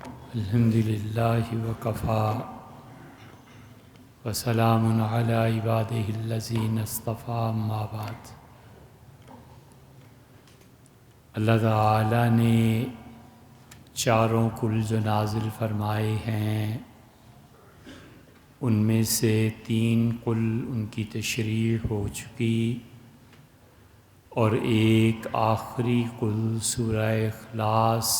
الحمد للہ وکفا وسلام علی عبادہ الذین اصطفیٰ اما بعد۔ اللہ تعالیٰ نے چاروں کل جو نازل فرمائے ہیں ان میں سے 3 کل ان کی تشریح ہو چکی اور ایک آخری کل سورہ اخلاص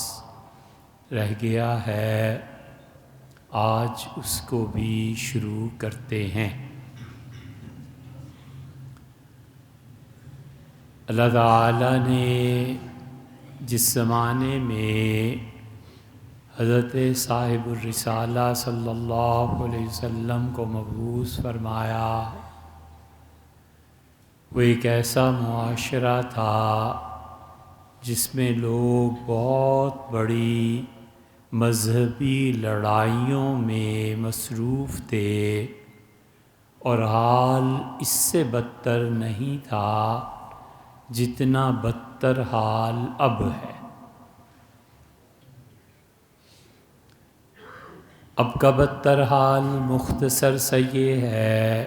رہ گیا ہے، آج اس کو بھی شروع کرتے ہیں۔ اللہ تعالیٰ نے جس زمانے میں حضرت صاحب الرسالہ صلی اللہ علیہ وسلم کو مبعوث فرمایا، وہ ایک ایسا معاشرہ تھا جس میں لوگ بہت بڑی مذہبی لڑائیوں میں مصروف تھے، اور حال اس سے بدتر نہیں تھا جتنا بدتر حال اب ہے۔ اب کا بدتر حال مختصر سا یہ ہے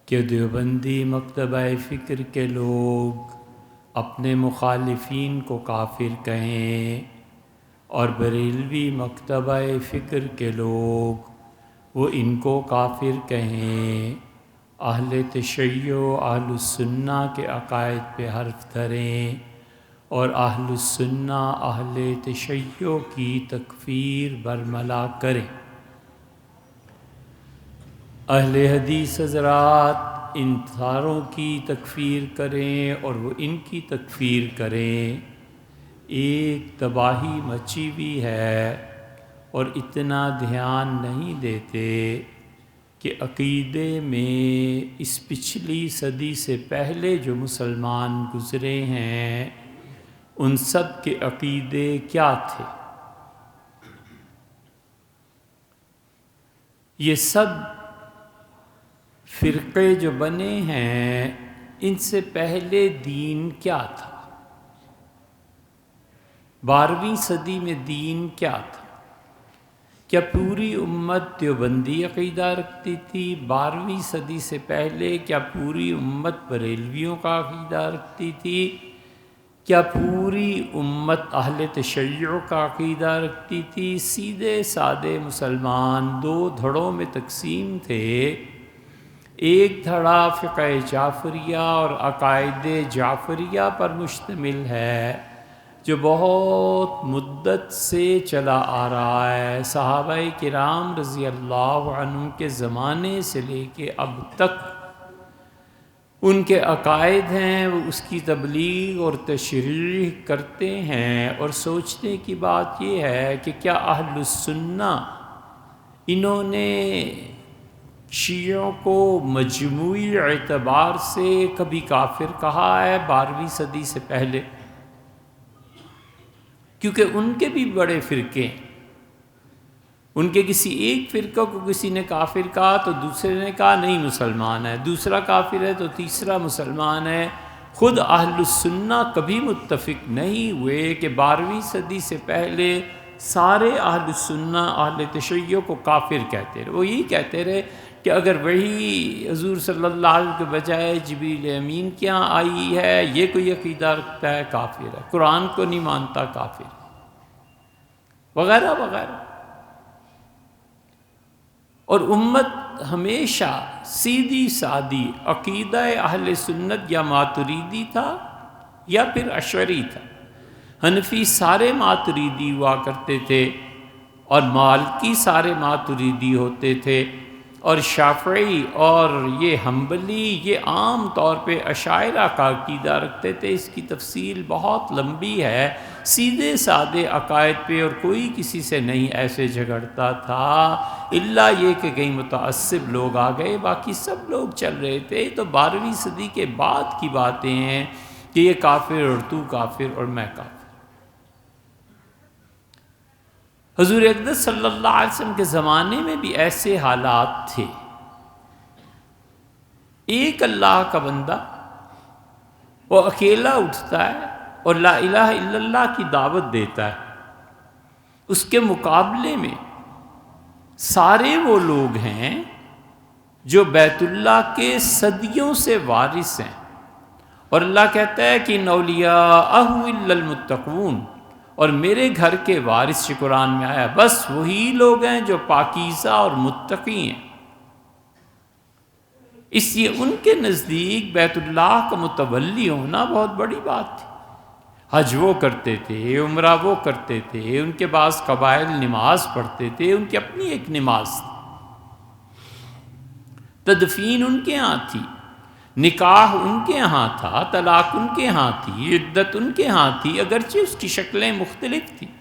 کہ دیوبندی مکتبہ فکر کے لوگ اپنے مخالفین کو کافر کہیں، اور بریلوی مکتبہ فکر کے لوگ وہ ان کو کافر کہیں، اہل تشیع اہل السنہ کے عقائد پہ حرف دھریں اور اہل السنہ اہل تشیع کی تکفیر برملا کریں۔ اہل حدیث حضرات ان ساروں کی تکفیر کریں اور وہ ان کی تکفیر کریں، ایک تباہی مچی ہوئی ہے، اور اتنا دھیان نہیں دیتے کہ عقیدے میں اس پچھلی صدی سے پہلے جو مسلمان گزرے ہیں ان سب کے عقیدے کیا تھے۔ یہ سب فرقے جو بنے ہیں ان سے پہلے دین کیا تھا؟ 12ویں صدی میں دین کیا تھا؟ کیا پوری امت دیوبندی عقیدہ رکھتی تھی؟ 12ویں صدی سے پہلے کیا پوری امت بریلویوں کا عقیدہ رکھتی تھی؟ کیا پوری امت اہل تشیع کا عقیدہ رکھتی تھی؟ سیدھے سادے مسلمان 2 دھڑوں میں تقسیم تھے۔ ایک دھڑا فقہ جعفریہ اور عقائد جعفریہ پر مشتمل ہے جو بہت مدت سے چلا آ رہا ہے، صحابہ کرام رضی اللہ عنہ کے زمانے سے لے کے اب تک ان کے عقائد ہیں، وہ اس کی تبلیغ اور تشریح کرتے ہیں۔ اور سوچنے کی بات یہ ہے کہ کیا اہل السنہ انہوں نے شیعوں کو مجموعی اعتبار سے کبھی کافر کہا ہے 12ویں صدی سے پہلے؟ کیونکہ ان کے بھی بڑے فرقے ہیں، ان کے کسی ایک فرقہ کو کسی نے کافر کہا تو دوسرے نے کہا نہیں مسلمان ہے، دوسرا کافر ہے تو تیسرا مسلمان ہے۔ خود اہل السنہ کبھی متفق نہیں ہوئے کہ 12ویں صدی سے پہلے سارے اہل السنہ اہل تشیع کو کافر کہتے رہے۔ وہ یہی کہتے رہے کہ اگر وہی حضور صلی اللہ علیہ وسلم کے بجائے جبریل امین کے یہاں آئی ہے، یہ کوئی عقیدہ رکھتا ہے کافر ہے، قرآن کو نہیں مانتا کافر، وغیرہ وغیرہ۔ اور امت ہمیشہ سیدھی سادی عقیدہ اہل سنت یا ماتریدی تھا یا پھر اشعری تھا۔ حنفی سارے ماتریدی ہوا کرتے تھے، اور مالکی سارے ماتریدی ہوتے تھے، اور شافعی اور یہ حنبلی یہ عام طور پہ اشاعرہ کا عقیدہ رکھتے تھے۔ اس کی تفصیل بہت لمبی ہے، سیدھے سادے عقائد پہ اور کوئی کسی سے نہیں ایسے جھگڑتا تھا، الا یہ کہ کئی متعصب لوگ آ گئے، باقی سب لوگ چل رہے تھے۔ تو 12ویں صدی کے بعد کی باتیں ہیں کہ یہ کافر اور تو کافر اور میں کافر۔ حضور اقدس صلی اللہ علیہ وسلم کے زمانے میں بھی ایسے حالات تھے۔ ایک اللہ کا بندہ وہ اکیلا اٹھتا ہے اور لا الہ الا اللہ کی دعوت دیتا ہے، اس کے مقابلے میں سارے وہ لوگ ہیں جو بیت اللہ کے صدیوں سے وارث ہیں، اور اللہ کہتا ہے کہ اولیاءہ الا المتقون، اور میرے گھر کے وارث قرآن میں آیا بس وہی لوگ ہیں جو پاکیزہ اور متقی ہیں۔ اس لیے ان کے نزدیک بیت اللہ کا متولی ہونا بہت بڑی بات تھی۔ حج وہ کرتے تھے، عمرہ وہ کرتے تھے، ان کے بعض قبائل نماز پڑھتے تھے، ان کی اپنی ایک نماز تھی، تدفین ان کے ہاں تھی، نکاح ان کے ہاں تھا، طلاق ان کے ہاں تھی، عدت ان کے ہاں تھی، اگرچہ اس کی شکلیں مختلف تھیں،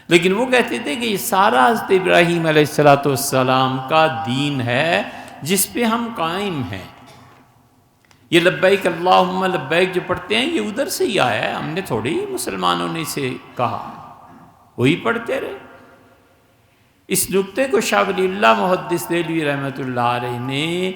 لیکن وہ کہتے تھے کہ یہ سارا حضرت ابراہیم علیہ السلام کا دین ہے جس پہ ہم قائم ہیں۔ یہ لبیک اللہم لبیک جو پڑھتے ہیں یہ ادھر سے ہی آیا ہے، ہم نے تھوڑی مسلمانوں نے اسے کہا، وہی پڑھتے رہے۔ اس نکتے کو شاہ ولی اللہ محدث دہلوی رحمۃ اللہ علیہ نے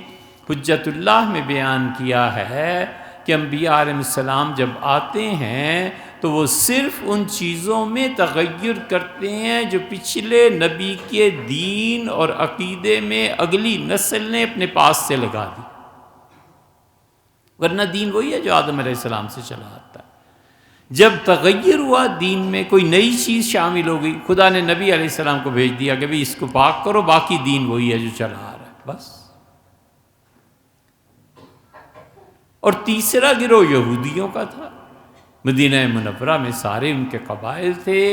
حجت اللہ میں بیان کیا ہے کہ انبیاء علیہ السلام جب آتے ہیں تو وہ صرف ان چیزوں میں تغیر کرتے ہیں جو پچھلے نبی کے دین اور عقیدے میں اگلی نسل نے اپنے پاس سے لگا دی، ورنہ دین وہی ہے جو آدم علیہ السلام سے چلا آتا ہے۔ جب تغیر ہوا دین میں، کوئی نئی چیز شامل ہو گئی، خدا نے نبی علیہ السلام کو بھیج دیا کہ بھئی اس کو پاک کرو، باقی دین وہی ہے جو چلا آ رہا ہے، بس۔ اور تیسرا گروہ یہودیوں کا تھا، مدینہ منورہ میں سارے ان کے قبائل تھے،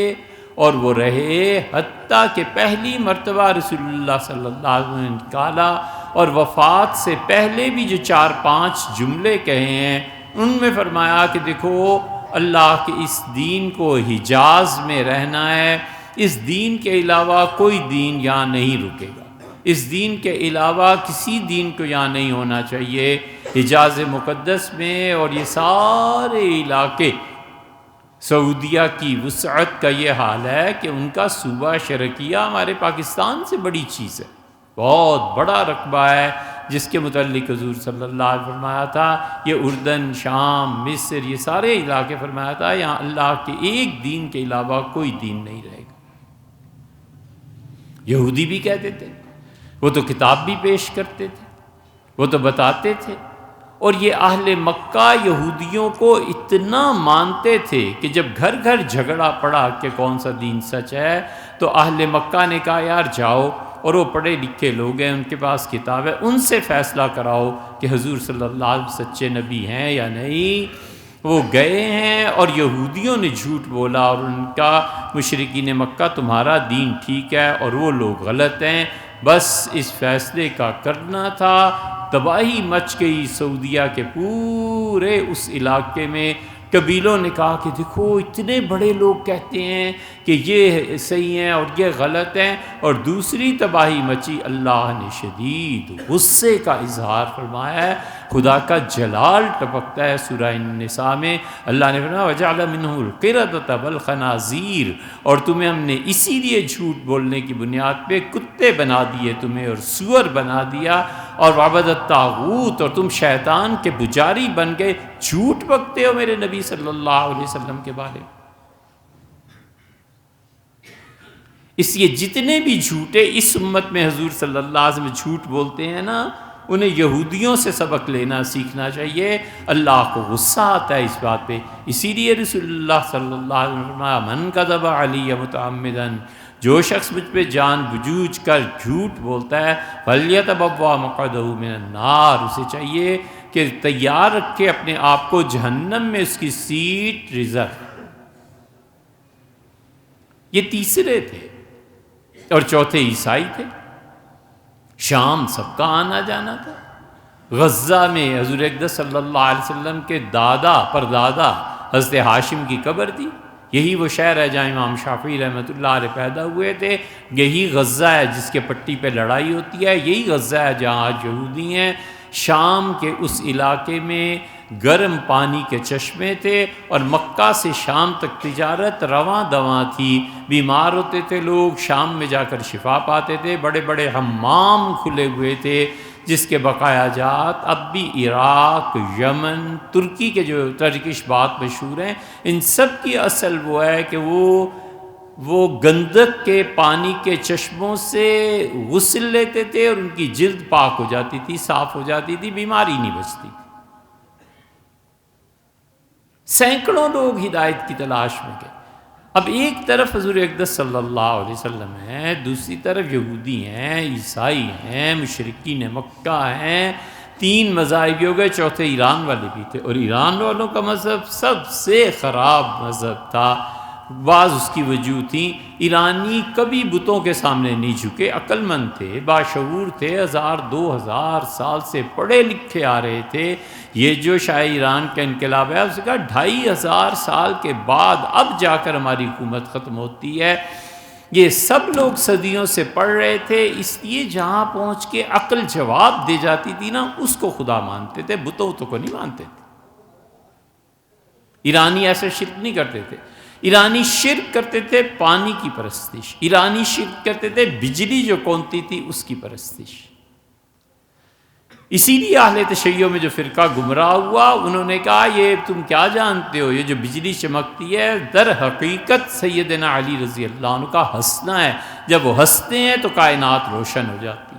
اور وہ رہے حتیٰ کہ پہلی مرتبہ رسول اللہ صلی اللہ علیہ وسلم نے نکالا، اور وفات سے پہلے بھی جو 4-5 جملے کہے ہیں ان میں فرمایا کہ دیکھو اللہ کے اس دین کو حجاز میں رہنا ہے، اس دین کے علاوہ کوئی دین یہاں نہیں رکے گا، اس دین کے علاوہ کسی دین کو یہاں نہیں ہونا چاہیے۔ حجاز مقدس میں اور یہ سارے علاقے سعودیہ کی وسعت کا یہ حال ہے کہ ان کا صوبہ شرقیہ ہمارے پاکستان سے بڑی چیز ہے، بہت بڑا رقبہ ہے، جس کے متعلق حضور صلی اللہ علیہ وسلم فرمایا تھا یہ اردن، شام، مصر، یہ سارے علاقے فرمایا تھا یہاں اللہ کے ایک دین کے علاوہ کوئی دین نہیں رہے گا۔ یہودی بھی کہتے تھے، وہ تو کتاب بھی پیش کرتے تھے، وہ تو بتاتے تھے، اور یہ اہل مکہ یہودیوں کو اتنا مانتے تھے کہ جب گھر گھر جھگڑا پڑا کہ کون سا دین سچ ہے تو اہل مکہ نے کہا یار جاؤ، اور وہ پڑھے لکھے لوگ ہیں، ان کے پاس کتاب ہے، ان سے فیصلہ کراؤ کہ حضور صلی اللہ علیہ وسلم سچے نبی ہیں یا نہیں۔ وہ گئے ہیں اور یہودیوں نے جھوٹ بولا، اور ان کا مشرکین مکہ تمہارا دین ٹھیک ہے اور وہ لوگ غلط ہیں، بس اس فیصلے کا کرنا تھا۔ تباہی مچ گئی سعودیہ کے پورے اس علاقے میں۔ قبیلوں نے کہا کہ دیکھو اتنے بڑے لوگ کہتے ہیں کہ یہ صحیح ہیں اور یہ غلط ہیں، اور دوسری تباہی مچی۔ اللہ نے شدید غصے کا اظہار فرمایا ہے، خدا کا جلال ٹپکتا ہے سورہ النساء میں۔ اللہ نے فرمایا وَجَعَلَ مِنْهُ الْقِرَدَةَ وَالْخَنَازِيرَ، اور تمہیں ہم نے اسی لیے جھوٹ بولنے کی بنیاد پہ کتے بنا دیے تمہیں اور سور بنا دیا، اور وعبد الطاغوت، اور تم شیطان کے پجاری بن گئے، جھوٹ بکتے ہو میرے نبی صلی اللہ علیہ وسلم کے بارے میں۔ اس لیے جتنے بھی جھوٹے اس امت میں حضور صلی اللہ علیہ وسلم جھوٹ بولتے ہیں نا، انہیں یہودیوں سے سبق لینا سیکھنا چاہیے۔ اللہ کو غصہ آتا ہے اس بات پہ، اسی لیے رسول اللہ صلی اللہ علیہ وسلم نے فرمایا من کذب علی متعمدا، جو شخص مجھ پہ جان بوجھ کر جھوٹ بولتا ہے فلیتبوأ مقعدہ من النار، اسے چاہیے کہ تیار رکھے اپنے آپ کو جہنم میں اس کی سیٹ ریزرو۔ یہ تیسرے تھے، اور چوتھے عیسائی تھے۔ شام سب کا آنا جانا تھا۔ غزہ میں حضور اقدس صلی اللہ علیہ وسلم کے دادا پردادا حضرت ہاشم کی قبر تھی، یہی وہ شہر ہے جہاں امام شافعی رحمۃ اللہ علیہ پیدا ہوئے تھے، یہی غزہ ہے جس کے پٹی پہ لڑائی ہوتی ہے، یہی غزہ ہے جہاں آج یہودی ہیں۔ شام کے اس علاقے میں گرم پانی کے چشمے تھے، اور مکہ سے شام تک تجارت رواں دواں تھی، بیمار ہوتے تھے لوگ شام میں جا کر شفا پاتے تھے، بڑے بڑے حمام کھلے ہوئے تھے جس کے بقایا جات اب بھی عراق، یمن، ترکی کے جو ٹرکش بات مشہور ہیں، ان سب کی اصل وہ ہے کہ وہ وہ گندک کے پانی کے چشموں سے غسل لیتے تھے اور ان کی جلد پاک ہو جاتی تھی، صاف ہو جاتی تھی، بیماری نہیں بچتی۔ سینکڑوں لوگ ہدایت کی تلاش میں گئے۔ اب ایک طرف حضور اقدس صلی اللہ علیہ وسلم ہیں، دوسری طرف یہودی ہیں، عیسائی ہیں، مشرکین مکہ ہیں، تین مذاہب ہو گئے، چوتھے ایران والے بھی تھے، اور ایران والوں کا مذہب سب سے خراب مذہب تھا۔ بعض اس کی وجوہ تھیں، ایرانی کبھی بتوں کے سامنے نہیں جھکے، عقل مند تھے، باشعور تھے، 1000-2000 سال سے پڑھے لکھے آ رہے تھے۔ یہ جو شاہ ایران کا انقلاب ہے، اس نے کہا 2500 سال کے بعد اب جا کر ہماری حکومت ختم ہوتی ہے۔ یہ سب لوگ صدیوں سے پڑھ رہے تھے، اس لیے جہاں پہنچ کے عقل جواب دے جاتی تھی نا، اس کو خدا مانتے تھے، بتوں کو نہیں مانتے تھے۔ ایرانی ایسے شرک نہیں کرتے تھے۔ ایرانی شرک کرتے تھے پانی کی پرستش، ایرانی شرک کرتے تھے بجلی جو کونتی تھی اس کی پرستش۔ اسی لیے اہل تشیع میں جو فرقہ گمراہ ہوا، انہوں نے کہا یہ تم کیا جانتے ہو، یہ جو بجلی چمکتی ہے در حقیقت سیدنا علی رضی اللہ عنہ کا ہنسنا ہے، جب وہ ہنستے ہیں تو کائنات روشن ہو جاتی۔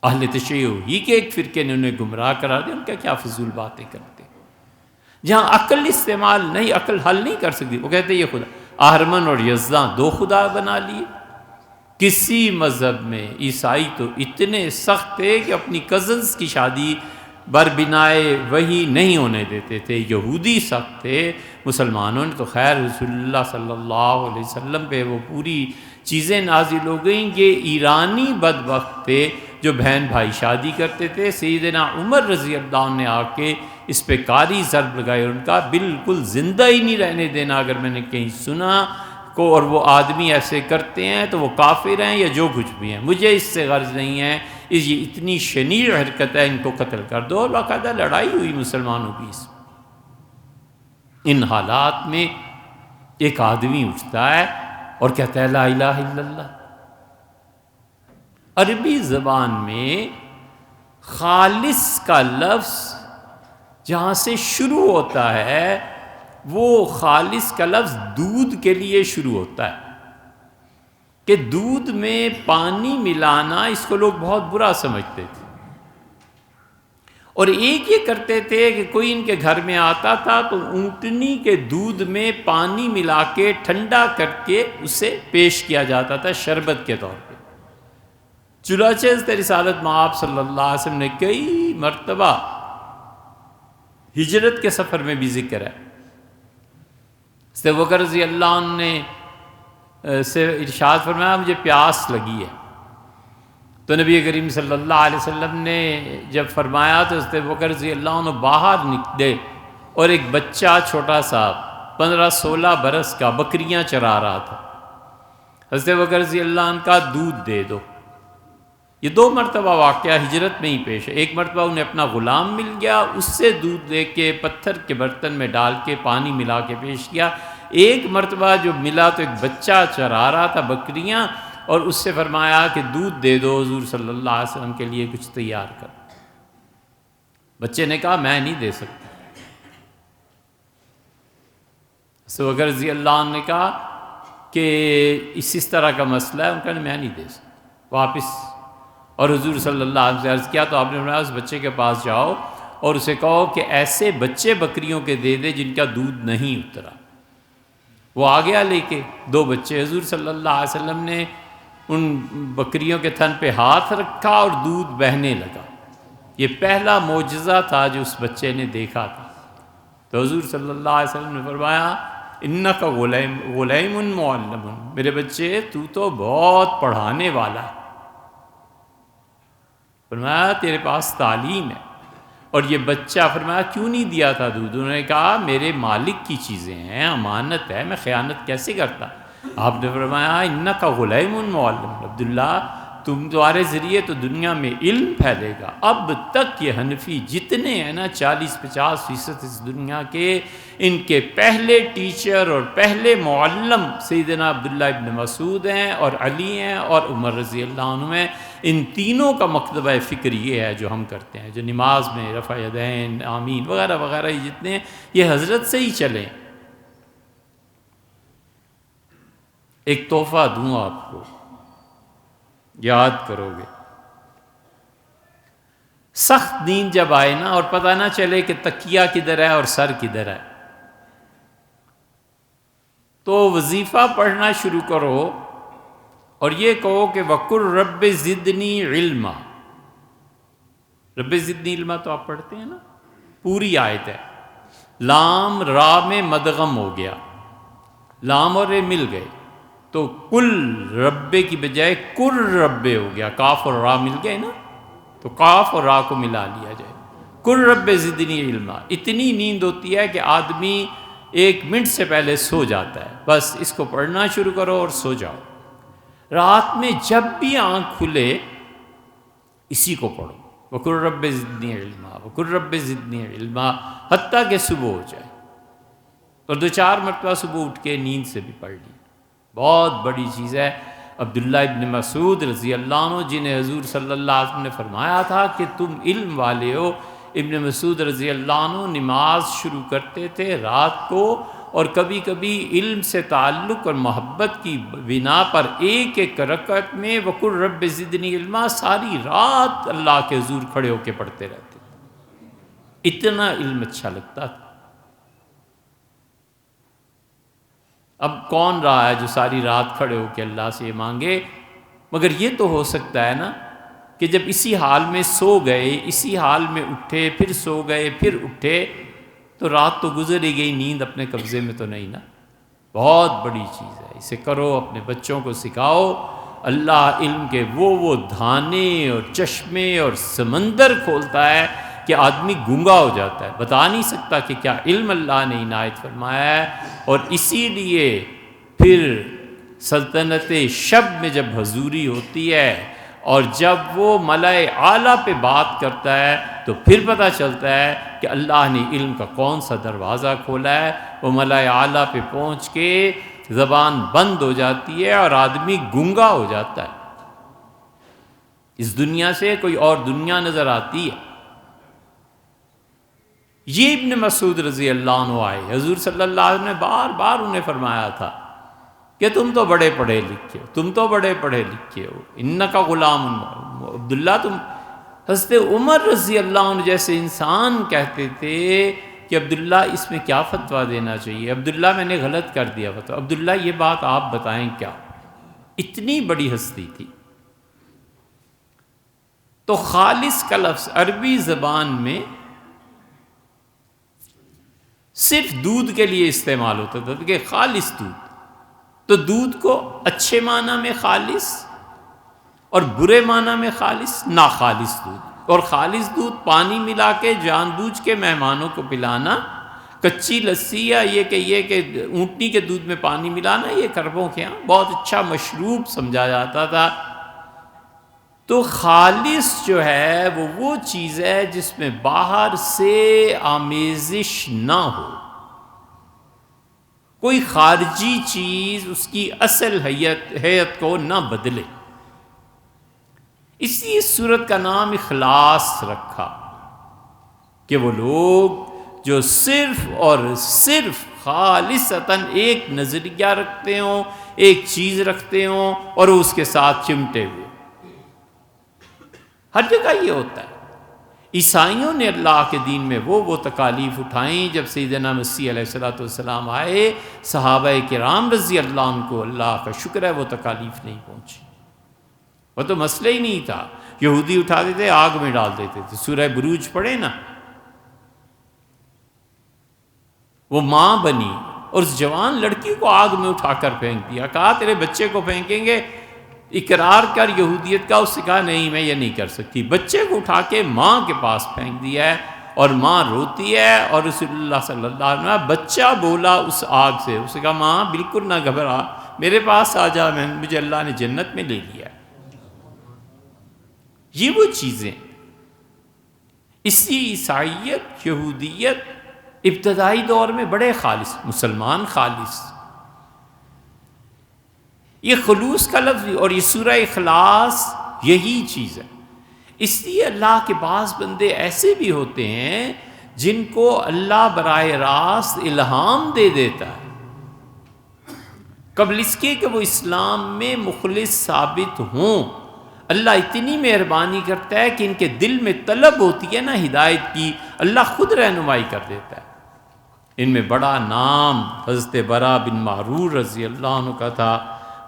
اہل تشیع ہی کے ایک فرقے نے انہیں گمراہ قرار دیا، ان کا کیا فضول باتیں کرتے۔ جہاں عقل استعمال نہیں، عقل حل نہیں کر سکتی، وہ کہتے یہ خدا اہرمن اور یزداں دو خدا بنا لیے۔ کسی مذہب میں عیسائی تو اتنے سخت تھے کہ اپنی کزنز کی شادی بربنائے وہی نہیں ہونے دیتے تھے، یہودی سخت تھے۔ مسلمانوں نے تو خیر رسول اللہ صلی اللہ علیہ وسلم پہ وہ پوری چیزیں نازل ہو گئیں۔ یہ ایرانی بدبخت تھے جو بہن بھائی شادی کرتے تھے۔ سیدنا عمر رضی اللہ عنہ نے آ کے اس پہ کاری ضرب لگائی اور ان کا بالکل زندہ ہی نہیں رہنے دینا، اگر میں نے کہیں سنا کو اور وہ آدمی ایسے کرتے ہیں تو وہ کافر ہیں یا جو کچھ بھی ہیں، مجھے اس سے غرض نہیں ہے، یہ اتنی شنیع حرکت ہے، ان کو قتل کر دو۔ اور باقاعدہ لڑائی ہوئی مسلمانوں کی۔ ان حالات میں ایک آدمی اٹھتا ہے اور کہتا ہے لا الہ الا اللہ۔ عربی زبان میں خالص کا لفظ جہاں سے شروع ہوتا ہے، وہ خالص کا لفظ دودھ کے لیے شروع ہوتا ہے کہ دودھ میں پانی ملانا، اس کو لوگ بہت برا سمجھتے تھے۔ اور ایک یہ کرتے تھے کہ کوئی ان کے گھر میں آتا تھا تو اونٹنی کے دودھ میں پانی ملا کے ٹھنڈا کر کے اسے پیش کیا جاتا تھا شربت کے طور پہ۔ چنانچہ حضرت رسالت مآب صلی اللہ علیہ وسلم نے کئی مرتبہ ہجرت کے سفر میں بھی ذکر ہے، حضرت ابوبکر رضی اللہ عنہ نے سے ارشاد فرمایا مجھے پیاس لگی ہے، تو نبی کریم صلی اللہ علیہ وسلم نے جب فرمایا تو حضرت ابوبکر رضی اللہ عنہ باہر نکلے اور ایک بچہ چھوٹا سا 15-16 برس کا بکریاں چرا رہا تھا۔ حضرت ابوبکر رضی اللہ عنہ کا دودھ دے دو۔ یہ 2 مرتبہ واقعہ ہجرت میں ہی پیش ہے۔ ایک مرتبہ انہیں اپنا غلام مل گیا، اس سے دودھ لے کے پتھر کے برتن میں ڈال کے پانی ملا کے پیش کیا۔ ایک مرتبہ جو ملا تو ایک بچہ چرا رہا تھا بکریاں، اور اس سے فرمایا کہ دودھ دے دو حضور صلی اللہ علیہ وسلم کے لیے کچھ تیار کر۔ بچے نے کہا میں نہیں دے سکتا۔ ابوبکر رضی اللہ عنہ نے کہا کہ اس طرح کا مسئلہ ہے، ان کا میں نہیں دے سکتا، واپس۔ اور حضور صلی اللہ علیہ وسلم عرض کیا تو آپ نے فرمایا اس بچے کے پاس جاؤ اور اسے کہو کہ ایسے بچے بکریوں کے دے دے جن کا دودھ نہیں اترا۔ وہ آ گیا لے کے 2 بچے، حضور صلی اللہ علیہ وسلم نے ان بکریوں کے تھن پہ ہاتھ رکھا اور دودھ بہنے لگا۔ یہ پہلا معجزہ تھا جو اس بچے نے دیکھا تھا۔ تو حضور صلی اللہ علیہ وسلم نے فرمایا انک غلیم معلم، میرے بچے تو بہت پڑھانے والا ہے۔ فرمایا تیرے پاس تعلیم ہے۔ اور یہ بچہ فرمایا کیوں نہیں دیا تھا دودھ؟ انہوں نے کہا میرے مالک کی چیزیں ہیں، امانت ہے، میں خیانت کیسے کرتا؟ آپ نے فرمایا انک غلیم معلم، عبداللہ تمہارے ذریعے تو دنیا میں علم پھیلے گا۔ اب تک یہ حنفی جتنے ہیں نا 40-50% اس دنیا کے، ان کے پہلے ٹیچر اور پہلے معلم سیدنا عبداللہ ابن مسعود ہیں اور علی ہیں اور عمر رضی اللہ عنہ ہیں۔ ان تینوں کا مکتبہ فکر یہ ہے جو ہم کرتے ہیں، جو نماز میں رفع یدین، آمین وغیرہ وغیرہ یہ جتنے ہیں یہ حضرت سے ہی چلیں۔ ایک تحفہ دوں آپ کو، یاد کرو گے۔ سخت نیند جب آئے نا اور پتہ نہ چلے کہ تکیہ کدھر ہے اور سر کدھر ہے، تو وظیفہ پڑھنا شروع کرو اور یہ کہو کہ وَقُلْ رَبِّ زِدْنِی عِلْمًا۔ رب زدنی علما تو آپ پڑھتے ہیں نا، پوری آیت ہے۔ لام را میں مدغم ہو گیا، لام اور رے مل گئے تو کل ربے کی بجائے کر ربے ہو گیا، کاف اور را مل گئے نا، تو کاف اور را کو ملا لیا جائے، کل رب زدنی علما۔ اتنی نیند ہوتی ہے کہ آدمی 1 منٹ سے پہلے سو جاتا ہے، بس اس کو پڑھنا شروع کرو اور سو جاؤ۔ رات میں جب بھی آنکھ کھلے اسی کو پڑھو، وَقُلْ رَبِّ زِدْنِی عِلْمًا وَقُلْ رَبِّ زِدْنِی عِلْمًا، حتیٰ کہ صبح ہو جائے، اور 2-4 مرتبہ صبح اٹھ کے نیند سے بھی پڑھ لی، بہت بڑی چیز ہے۔ عبداللہ ابن مسعود رضی اللہ عنہ، جنہیں حضور صلی اللہ علیہ وسلم نے فرمایا تھا کہ تم علم والے ہو، ابن مسعود رضی اللہ عنہ نماز شروع کرتے تھے رات کو، اور کبھی کبھی علم سے تعلق اور محبت کی بنا پر ایک ایک رکعت میں وَقُلْ رَبِّ زِدْنِی عِلْمًا ساری رات اللہ کے حضور کھڑے ہو کے پڑھتے رہتے، اتنا علم اچھا لگتا تھا۔ اب کون رہا ہے جو ساری رات کھڑے ہو کے اللہ سے یہ مانگے؟ مگر یہ تو ہو سکتا ہے نا کہ جب اسی حال میں سو گئے، اسی حال میں اٹھے، پھر سو گئے، پھر اٹھے، تو رات تو گزر ہی گئی، نیند اپنے قبضے میں تو نہیں نا۔ بہت بڑی چیز ہے، اسے کرو، اپنے بچوں کو سکھاؤ۔ اللہ علم کے وہ دھانے اور چشمے اور سمندر کھولتا ہے کہ آدمی گنگا ہو جاتا ہے، بتا نہیں سکتا کہ کیا علم اللہ نے عنایت فرمایا ہے۔ اور اسی لیے پھر سلطنت شب میں جب حضوری ہوتی ہے اور جب وہ ملائے اعلیٰ پہ بات کرتا ہے تو پھر پتہ چلتا ہے کہ اللہ نے علم کا کون سا دروازہ کھولا ہے۔ وہ ملائے اعلیٰ پہ پہنچ کے زبان بند ہو جاتی ہے اور آدمی گنگا ہو جاتا ہے، اس دنیا سے کوئی اور دنیا نظر آتی ہے۔ یہ ابن مسعود رضی اللہ عنہ آئے، حضور صلی اللہ علیہ وسلم نے بار بار انہیں فرمایا تھا کہ تم تو بڑے پڑھے لکھے ہو، تم تو بڑے پڑھے لکھے ہو، انکا غلام عبداللہ۔ تم حضرت عمر رضی اللہ عنہ جیسے انسان کہتے تھے کہ عبداللہ اس میں کیا فتویٰ دینا چاہیے، عبداللہ میں نے غلط کر دیا فتویٰ، عبداللہ یہ بات آپ بتائیں کیا۔ اتنی بڑی ہستی تھی۔ تو خالص کا لفظ عربی زبان میں صرف دودھ کے لیے استعمال ہوتا تھا کہ خالص دودھ، تو دودھ کو اچھے معنی میں خالص اور برے معنی میں خالص، ناخالص دودھ، اور خالص دودھ پانی ملا کے جان بوجھ کے مہمانوں کو پلانا، کچی لسی یا یہ کہ اونٹنی کے دودھ میں پانی ملانا، یہ کربوں کے ہاں بہت اچھا مشروب سمجھا جاتا تھا۔ تو خالص جو ہے وہ چیز ہے جس میں باہر سے آمیزش نہ ہو، کوئی خارجی چیز اس کی اصل حیت کو نہ بدلے۔ اس لیے اس سورت کا نام اخلاص رکھا کہ وہ لوگ جو صرف اور صرف خالصتاً ایک نظریہ رکھتے ہوں، ایک چیز رکھتے ہوں اور اس کے ساتھ چمٹے ہوئے۔ ہر جگہ یہ ہوتا ہے۔ عیسائیوں نے اللہ کے دین میں وہ تکالیف اٹھائیں، جب سیدنا مسیح علیہ السلام آئے، صحابہ کرام رضی اللہ عنہ کو اللہ کا شکر ہے وہ تکالیف نہیں پہنچی، وہ تو مسئلہ ہی نہیں تھا۔ یہودی اٹھاتے تھے آگ میں ڈال دیتے تھے، سورہ بروج پڑھے نا، وہ ماں بنی اور اس جوان لڑکی کو آگ میں اٹھا کر پھینک دیا، کہا تیرے بچے کو پھینکیں گے، اقرار کر یہودیت کا، اس سے کہا نہیں میں یہ نہیں کر سکتی، بچے کو اٹھا کے ماں کے پاس پھینک دیا ہے اور ماں روتی ہے، اور رسول اللہ صلی اللہ علیہ وسلم بچہ بولا اس آگ سے، اسے کہا ماں بالکل نہ گھبرا، میرے پاس آ جا، مجھے اللہ نے جنت میں لے لیا ہے۔ یہ وہ چیزیں، اسی عیسائیت یہودیت ابتدائی دور میں بڑے خالص، مسلمان خالص، یہ خلوص کا لفظ اور یہ سورہ اخلاص یہی چیز ہے۔ اس لیے اللہ کے بعض بندے ایسے بھی ہوتے ہیں جن کو اللہ براہ راست الہام دے دیتا ہے، قبل اس کے کہ وہ اسلام میں مخلص ثابت ہوں۔ اللہ اتنی مہربانی کرتا ہے کہ ان کے دل میں طلب ہوتی ہے نا ہدایت کی، اللہ خود رہنمائی کر دیتا ہے۔ ان میں بڑا نام حضرت برا بن معرور رضی اللہ عنہ کا تھا۔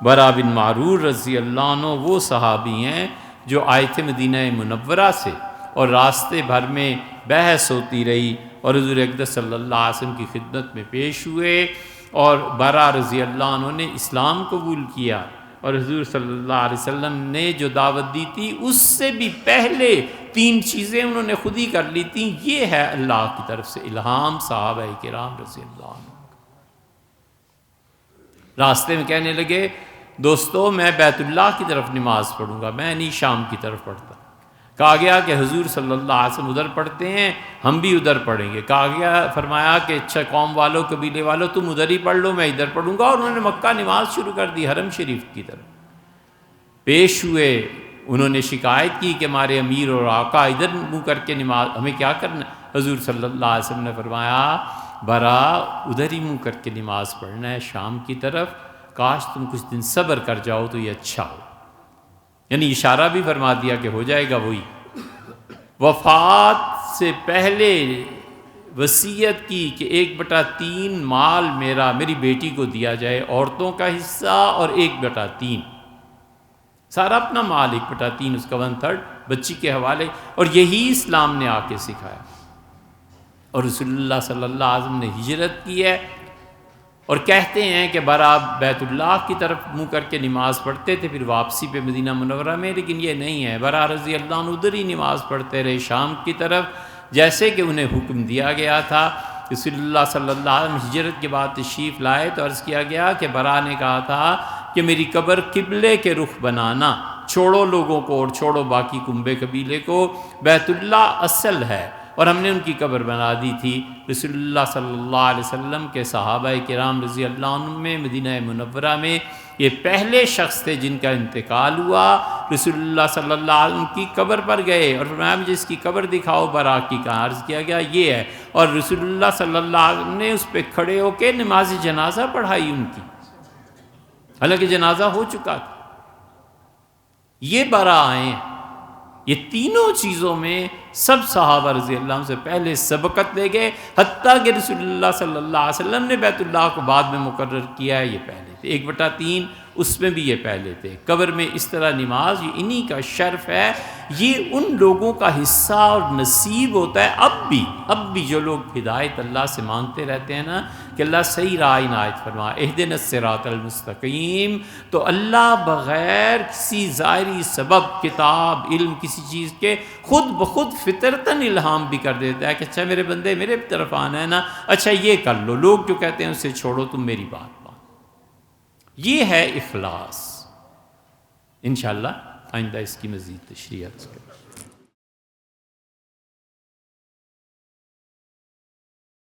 برا بن معرور رضی اللہ عنہ وہ صحابی ہیں جو آئے تھے مدینہ منورہ سے، اور راستے بھر میں بحث ہوتی رہی، اور حضور اقدس صلی اللہ علیہ وسلم کی خدمت میں پیش ہوئے، اور برا رضی اللہ عنہ نے اسلام قبول کیا، اور حضور صلی اللہ علیہ وسلم نے جو دعوت دی تھی اس سے بھی پہلے 3 چیزیں انہوں نے خود ہی کر لی تھیں۔ یہ ہے اللہ کی طرف سے الہام صحابہ کرام رضی اللہ عنہ۔ راستے میں کہنے لگے دوستو میں بیت اللہ کی طرف نماز پڑھوں گا، میں نہیں شام کی طرف پڑھتا۔ کہا گیا کہ حضور صلی اللہ علیہ وسلم ادھر پڑھتے ہیں، ہم بھی ادھر پڑھیں گے۔ کہا گیا، فرمایا کہ اچھا قوم والوں قبیلے والوں تم ادھر ہی پڑھ لو، میں ادھر پڑھوں گا، اور انہوں نے مکہ نماز شروع کر دی حرم شریف کی طرف۔ پیش ہوئے، انہوں نے شکایت کی کہ ہمارے امیر اور آقا ادھر منہ کر کے نماز، ہمیں کیا کرنا؟ حضور صلی اللہ علیہ وسلم نے فرمایا برا ادھر ہی منہ کر کے نماز پڑھنا ہے شام کی طرف، کاش تم کچھ دن صبر کر جاؤ تو یہ اچھا ہو۔ یعنی اشارہ بھی فرما دیا کہ ہو جائے گا وہی۔ وفات سے پہلے وصیت کی کہ 1/3 مال میری بیٹی کو دیا جائے، عورتوں کا حصہ، اور 1/3 سارا اپنا مال، 1/3 اس کا 1/3 بچی کے حوالے، اور یہی اسلام نے آ کے سکھایا۔ اور رسول اللہ صلی اللہ علیہ وسلم نے ہجرت کی ہے، اور کہتے ہیں کہ برا بیت اللہ کی طرف منہ کر کے نماز پڑھتے تھے، پھر واپسی پہ مدینہ منورہ میں، لیکن یہ نہیں ہے، برا رضی اللہ عنہ ادھر ہی نماز پڑھتے رہے شام کی طرف، جیسے کہ انہیں حکم دیا گیا تھا۔ رسول اللہ صلی اللہ علیہ وسلم ہجرت کے بعد تشریف لائے تو عرض کیا گیا کہ برا نے کہا تھا کہ میری قبر قبلے کے رخ بنانا، چھوڑو لوگوں کو اور چھوڑو باقی کنبے قبیلے کو، بیت اللہ اصل ہے، اور ہم نے ان کی قبر بنا دی تھی۔ رسول اللہ صلی اللہ علیہ وسلم کے صحابہ کرام رضی اللہ عنہ میں مدینہ منورہ میں یہ پہلے شخص تھے جن کا انتقال ہوا۔ رسول اللہ صلی اللہ علیہ وسلم کی قبر پر گئے اور فرمایا مجھے اس کی قبر دکھاؤ، برا کی کہاں؟ عرض کیا گیا یہ ہے، اور رسول اللہ صلی اللہ علیہ وسلم نے اس پہ کھڑے ہو کے نماز جنازہ پڑھائی ان کی، حالانکہ جنازہ ہو چکا تھا۔ یہ برا آئے ہیں، یہ تینوں چیزوں میں سب صحابہ رضی اللہ عنہ سے پہلے سبقت لے گئے، حتیٰ کہ رسول اللہ صلی اللہ علیہ وسلم نے بیت اللہ کو بعد میں مقرر کیا ہے، یہ پہلے تھے۔ 1/3 اس میں بھی یہ پہلے تھے۔ قبر میں اس طرح نماز، یہ انہی کا شرف ہے، یہ ان لوگوں کا حصہ اور نصیب ہوتا ہے۔ اب بھی جو لوگ ہدایت اللہ سے مانگتے رہتے ہیں نا کہ اللہ صحیح راہ عنایت فرما، اہدنا الصراط المستقیم، تو اللہ بغیر کسی ظاہری سبب، کتاب، علم، کسی چیز کے خود بخود فطرتاً الہام بھی کر دیتا ہے کہ اچھا میرے بندے میرے طرف آنا ہے نا، اچھا یہ کر لو، لوگ جو کہتے ہیں اسے چھوڑو، تم میری بات مان۔ یہ ہے اخلاص۔ انشاءاللہ آئندہ اس کی مزید تشریح کریں۔